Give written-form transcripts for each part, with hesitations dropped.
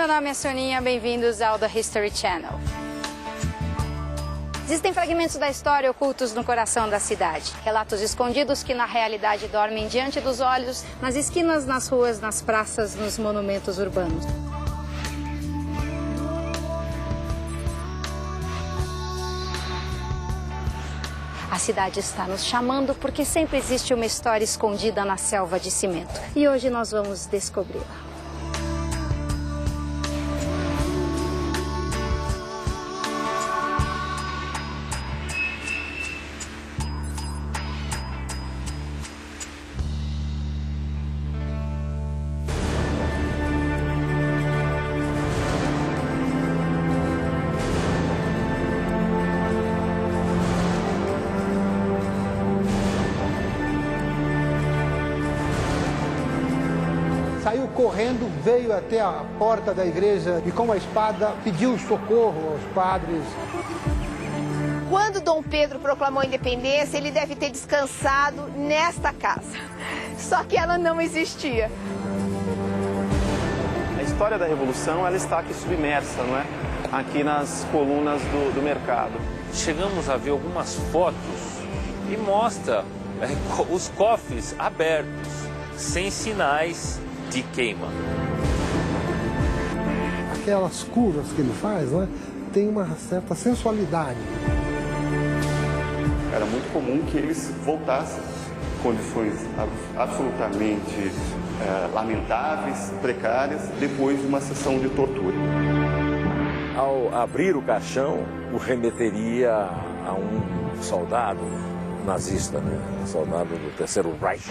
meu nome é Soninha, bem-vindos ao The History Channel. Existem fragmentos da história ocultos no coração da cidade. Relatos escondidos que na realidade dormem diante dos olhos, nas esquinas, nas ruas, nas praças, nos monumentos urbanos. A cidade está nos chamando porque sempre existe uma história escondida na selva de cimento. E hoje nós vamos descobri-la. Saiu correndo, veio até a porta da igreja e com a espada pediu socorro aos padres. Quando Dom Pedro proclamou a independência, ele deve ter descansado nesta casa. Só que ela não existia. A história da Revolução, ela está aqui submersa, não é? Aqui nas colunas do mercado. Chegamos a ver algumas fotos e mostra os cofres abertos, sem sinais de queima. Aquelas curvas que ele faz, né, tem uma certa sensualidade. Era muito comum que eles voltassem em condições absolutamente lamentáveis, precárias, depois de uma sessão de tortura. Ao abrir o caixão, o remeteria a um soldado nazista, né? Um soldado do Terceiro Reich.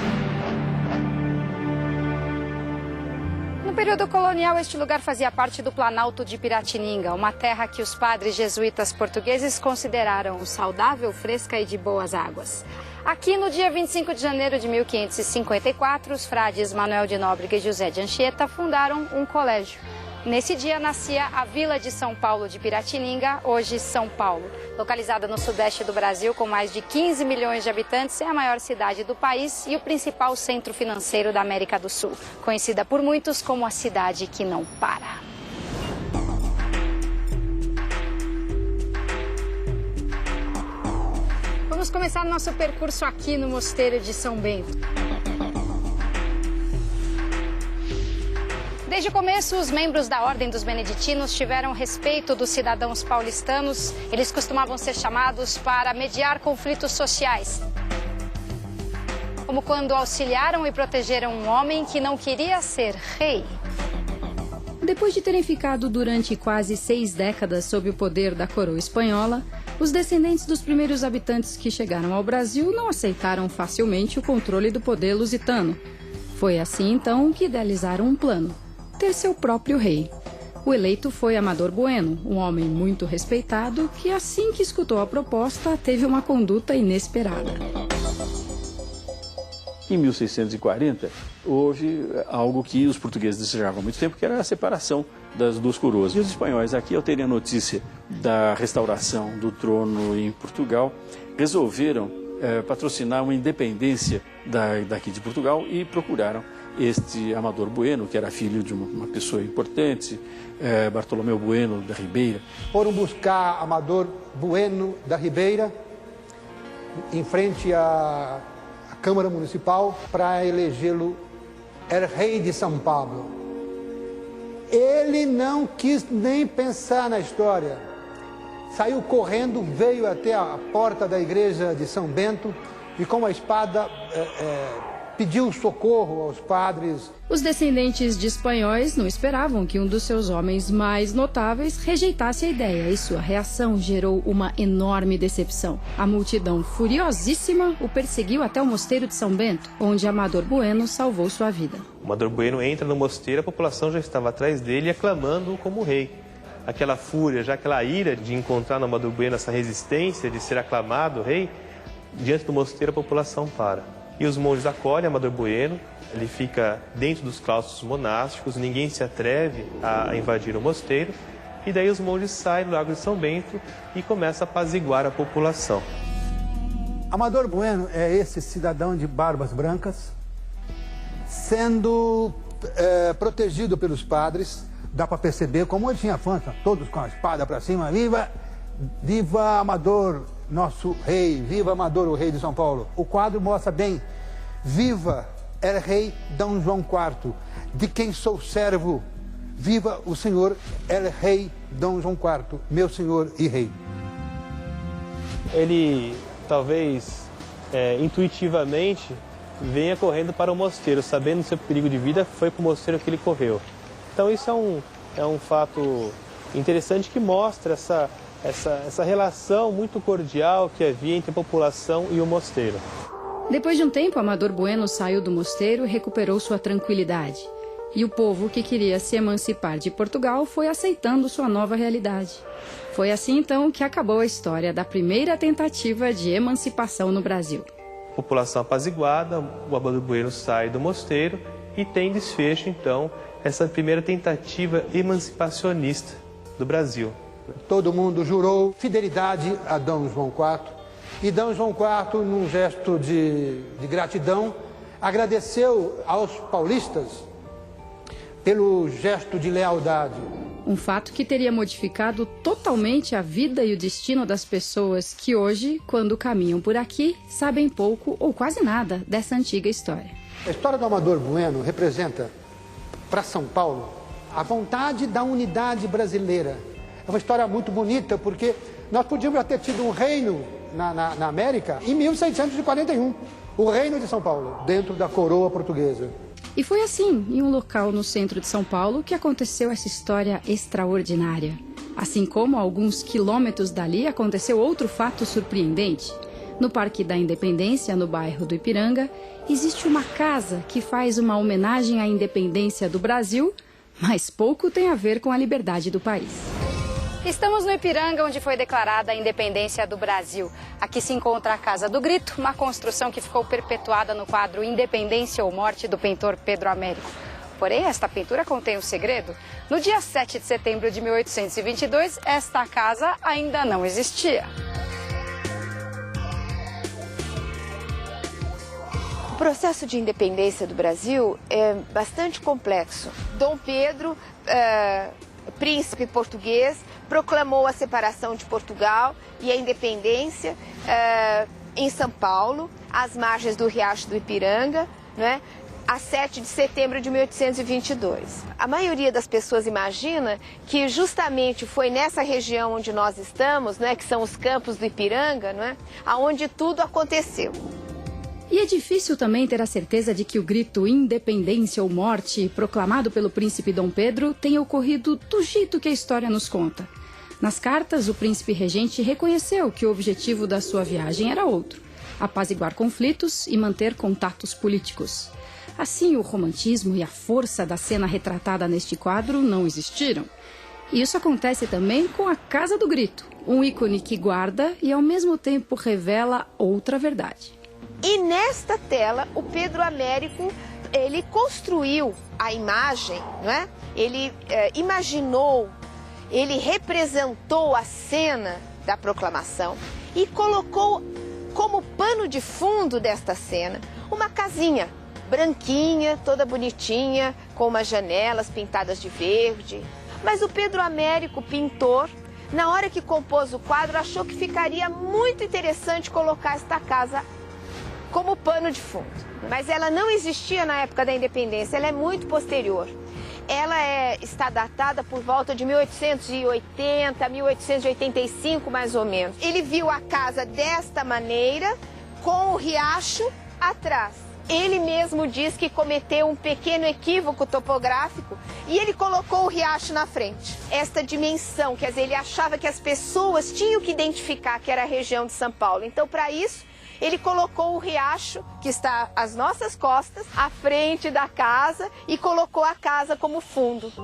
No período colonial, este lugar fazia parte do Planalto de Piratininga, uma terra que os padres jesuítas portugueses consideraram saudável, fresca e de boas águas. Aqui, no dia 25 de janeiro de 1554, os frades Manuel de Nóbrega e José de Anchieta fundaram um colégio. Nesse dia nascia a Vila de São Paulo de Piratininga, hoje São Paulo. Localizada no sudeste do Brasil, com mais de 15 milhões de habitantes, é a maior cidade do país e o principal centro financeiro da América do Sul. Conhecida por muitos como a cidade que não para. Vamos começar nosso percurso aqui no Mosteiro de São Bento. Desde o começo, os membros da Ordem dos Beneditinos tiveram respeito dos cidadãos paulistanos. Eles costumavam ser chamados para mediar conflitos sociais, como quando auxiliaram e protegeram um homem que não queria ser rei. Depois de terem ficado durante quase 6 décadas sob o poder da coroa espanhola, os descendentes dos primeiros habitantes que chegaram ao Brasil não aceitaram facilmente o controle do poder lusitano. Foi assim, então, que idealizaram um plano: ter seu próprio rei. O eleito foi Amador Bueno, um homem muito respeitado que, assim que escutou a proposta, teve uma conduta inesperada. Em 1640, houve algo que os portugueses desejavam há muito tempo, que era a separação das duas coroas. E os espanhóis, aqui, ao terem a notícia da restauração do trono em Portugal, resolveram patrocinar uma independência daqui de Portugal e procuraram este Amador Bueno, que era filho de uma pessoa importante, Bartolomeu Bueno da Ribeira. Foram buscar Amador Bueno da Ribeira em frente à Câmara Municipal para elegê-lo rei de São Paulo. Ele não quis nem pensar na história. Saiu correndo, veio até a porta da igreja de São Bento e com a espada pediu socorro aos padres. Os descendentes de espanhóis não esperavam que um dos seus homens mais notáveis rejeitasse a ideia e sua reação gerou uma enorme decepção. A multidão, furiosíssima, o perseguiu até o mosteiro de São Bento, onde Amador Bueno salvou sua vida. Amador Bueno entra no mosteiro, a população já estava atrás dele aclamando-o como rei. Aquela fúria, já aquela ira de encontrar no Amador Bueno essa resistência de ser aclamado rei, diante do mosteiro a população para. E os monges acolhem Amador Bueno, ele fica dentro dos claustros monásticos, ninguém se atreve a invadir o mosteiro, e daí os monges saem do Lago de São Bento e começam a apaziguar a população. Amador Bueno é esse cidadão de barbas brancas, sendo protegido pelos padres, dá para perceber como ele tinha fãs, todos com a espada para cima, viva, viva Amador, nosso rei, viva Amador, o rei de São Paulo. O quadro mostra bem, viva el rei Dom João IV, de quem sou servo, viva o senhor el rei Dom João IV, meu senhor e rei. Ele, talvez, intuitivamente, venha correndo para o mosteiro, sabendo do seu perigo de vida, foi para o mosteiro que ele correu. Então isso é um fato interessante que mostra essa relação muito cordial que havia entre a população e o mosteiro. Depois de um tempo, Amador Bueno saiu do mosteiro e recuperou sua tranquilidade. E o povo que queria se emancipar de Portugal foi aceitando sua nova realidade. Foi assim, então, que acabou a história da primeira tentativa de emancipação no Brasil. População apaziguada, o Amador Bueno sai do mosteiro e tem desfecho, então, essa primeira tentativa emancipacionista do Brasil. Todo mundo jurou fidelidade a Dom João IV e Dom João IV, num gesto de gratidão, agradeceu aos paulistas pelo gesto de lealdade. Um fato que teria modificado totalmente a vida e o destino das pessoas que hoje, quando caminham por aqui, sabem pouco ou quase nada dessa antiga história. A história do Amador Bueno representa, para São Paulo, a vontade da unidade brasileira. É uma história muito bonita, porque nós podíamos ter tido um reino na América em 1641, o Reino de São Paulo, dentro da coroa portuguesa. E foi assim, em um local no centro de São Paulo, que aconteceu essa história extraordinária. Assim como a alguns quilômetros dali aconteceu outro fato surpreendente. No Parque da Independência, no bairro do Ipiranga, existe uma casa que faz uma homenagem à independência do Brasil, mas pouco tem a ver com a liberdade do país. Estamos no Ipiranga, onde foi declarada a independência do Brasil. Aqui se encontra a Casa do Grito, uma construção que ficou perpetuada no quadro Independência ou Morte, do pintor Pedro Américo. Porém, esta pintura contém um segredo. No dia 7 de setembro de 1822, esta casa ainda não existia. O processo de independência do Brasil é bastante complexo. Dom Pedro, príncipe português, proclamou a separação de Portugal e a independência em São Paulo, às margens do Riacho do Ipiranga, né, a 7 de setembro de 1822. A maioria das pessoas imagina que justamente foi nessa região onde nós estamos, né, que são os campos do Ipiranga, né, aonde tudo aconteceu. E é difícil também ter a certeza de que o grito Independência ou Morte, proclamado pelo príncipe Dom Pedro, tenha ocorrido do jeito que a história nos conta. Nas cartas, o príncipe regente reconheceu que o objetivo da sua viagem era outro: apaziguar conflitos e manter contatos políticos. Assim, o romantismo e a força da cena retratada neste quadro não existiram. E isso acontece também com a Casa do Grito, um ícone que guarda e ao mesmo tempo revela outra verdade. E nesta tela, o Pedro Américo, ele construiu a imagem, né? Ele imaginou, ele representou a cena da proclamação e colocou como pano de fundo desta cena uma casinha branquinha, toda bonitinha, com umas janelas pintadas de verde. Mas o Pedro Américo, pintor, na hora que compôs o quadro, achou que ficaria muito interessante colocar esta casa como pano de fundo. Mas ela não existia na época da independência, ela é muito posterior. Ela está datada por volta de 1880, 1885 mais ou menos. Ele viu a casa desta maneira, com o riacho atrás. Ele mesmo diz que cometeu um pequeno equívoco topográfico e ele colocou o riacho na frente. Esta dimensão, quer dizer, ele achava que as pessoas tinham que identificar que era a região de São Paulo. Então, para isso, ele colocou o riacho, que está às nossas costas, à frente da casa, e colocou a casa como fundo.